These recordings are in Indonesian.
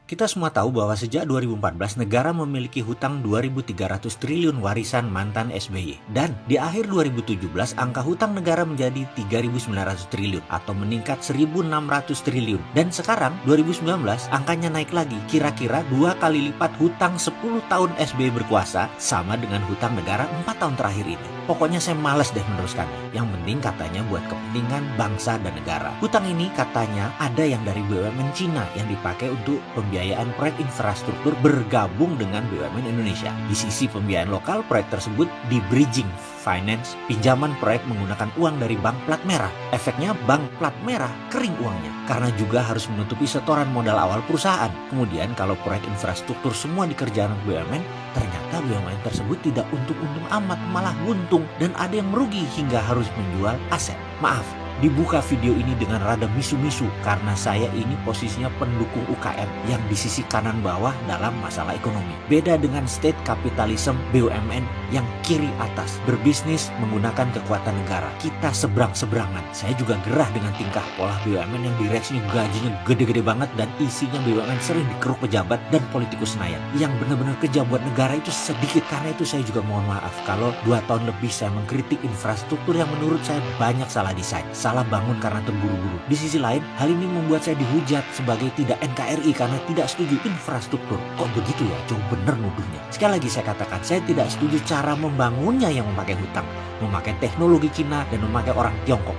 Kita semua tahu bahwa sejak 2014 negara memiliki hutang 2.300 triliun warisan mantan SBY. Dan di akhir 2017 angka hutang negara menjadi 3.900 triliun atau meningkat 1.600 triliun. Dan sekarang 2019 angkanya naik lagi, kira-kira 2 kali lipat hutang 10 tahun SBY berkuasa sama dengan hutang negara 4 tahun terakhir ini. Pokoknya saya malas deh meneruskannya. Yang penting katanya buat kepentingan bangsa dan negara. Hutang ini katanya ada yang dari BUMN Cina yang dipakai untuk pembiayaan proyek infrastruktur bergabung dengan BUMN Indonesia. Di sisi pembiayaan lokal, proyek tersebut di bridging finance, pinjaman proyek menggunakan uang dari bank plat merah. Efeknya bank plat merah kering uangnya karena juga harus menutupi setoran modal awal perusahaan. Kemudian kalau proyek infrastruktur semua dikerjakan BUMN, ternyata BUMN tersebut tidak untung-untung amat, malah buntung dan ada yang merugi hingga harus menjual aset. Maaf, dibuka video ini dengan rada misu-misu karena saya ini posisinya pendukung UKM yang di sisi kanan bawah dalam masalah ekonomi. Beda dengan state capitalism BUMN yang kiri atas, berbisnis menggunakan kekuatan negara. Kita seberang-seberangan. Saya juga gerah dengan tingkah pola BUMN yang direksinya gajinya gede-gede banget dan isinya BUMN sering dikeruk pejabat dan politikus Senayan. Yang benar-benar kerja buat negara itu sedikit. Karena itu saya juga mohon maaf kalau 2 tahun lebih saya mengkritik infrastruktur yang menurut saya banyak salah desain, salah bangun karena terburu-buru. Di sisi lain, hal ini membuat saya dihujat sebagai tidak NKRI karena tidak setuju infrastruktur. Kok begitu ya? Jauh bener nuduhnya. Sekali lagi saya katakan, saya tidak setuju cara membangunnya yang memakai hutang, memakai teknologi Cina dan memakai orang Tiongkok.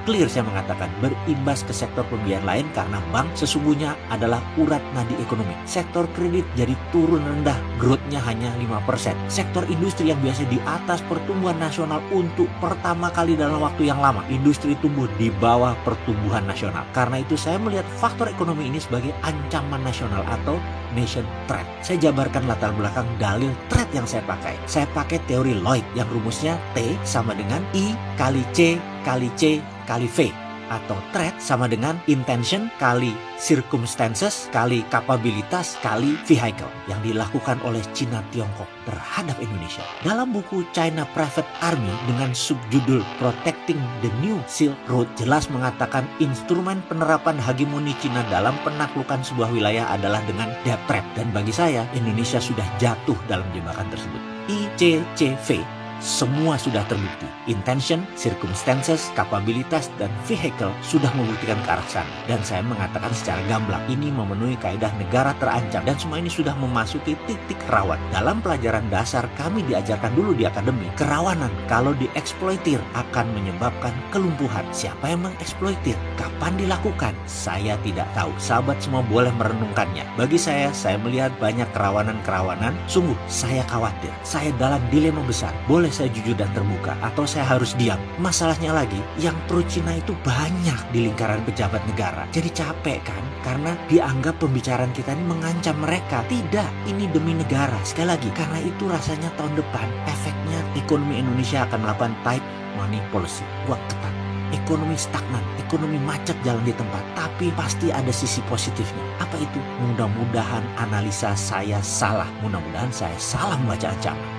Clear saya mengatakan, berimbas ke sektor pembiayaan lain karena bank sesungguhnya adalah urat nadi ekonomi. Sektor kredit jadi turun rendah, growth-nya hanya 5%. Sektor industri yang biasa di atas pertumbuhan nasional untuk pertama kali dalam waktu yang lama, industri tumbuh di bawah pertumbuhan nasional. Karena itu saya melihat faktor ekonomi ini sebagai ancaman nasional atau nation threat. Saya jabarkan latar belakang dalil threat yang saya pakai. Saya pakai teori Lloyd yang rumusnya T sama dengan I kali C kali C kali V. Atau threat sama dengan intention kali circumstances kali kapabilitas kali vehicle yang dilakukan oleh Cina Tiongkok terhadap Indonesia. Dalam buku China Private Army dengan subjudul Protecting the New Silk Road jelas mengatakan instrumen penerapan hegemoni Cina dalam penaklukan sebuah wilayah adalah dengan debt trap. Dan bagi saya, Indonesia sudah jatuh dalam jebakan tersebut. ICCV semua sudah terbukti. Intention, circumstances, kapabilitas, dan vehicle sudah membuktikan ke arah sana. Dan saya mengatakan secara gamblang, ini memenuhi kaidah negara terancam. Dan semua ini sudah memasuki titik rawan. Dalam pelajaran dasar kami diajarkan dulu di akademi, kerawanan kalau dieksploitir akan menyebabkan kelumpuhan. Siapa yang mengeksploitir? Kapan dilakukan? Saya tidak tahu. Sahabat semua boleh merenungkannya. Bagi saya melihat banyak kerawanan-kerawanan. Sungguh, saya khawatir. Saya dalam dilema besar. Boleh saya jujur dan terbuka atau saya harus diam? Masalahnya lagi, yang pro Cina itu banyak di lingkaran pejabat negara. Jadi capek kan? Karena dianggap pembicaraan kita ini mengancam mereka. Tidak, ini demi negara. Sekali lagi, karena itu rasanya tahun depan efeknya ekonomi Indonesia akan melakukan tight money policy. Gua ketat. Ekonomi stagnan, ekonomi macet jalan di tempat, tapi pasti ada sisi positifnya. Apa itu? Mudah-mudahan analisa saya salah, mudah-mudahan saya salah membaca ancaman.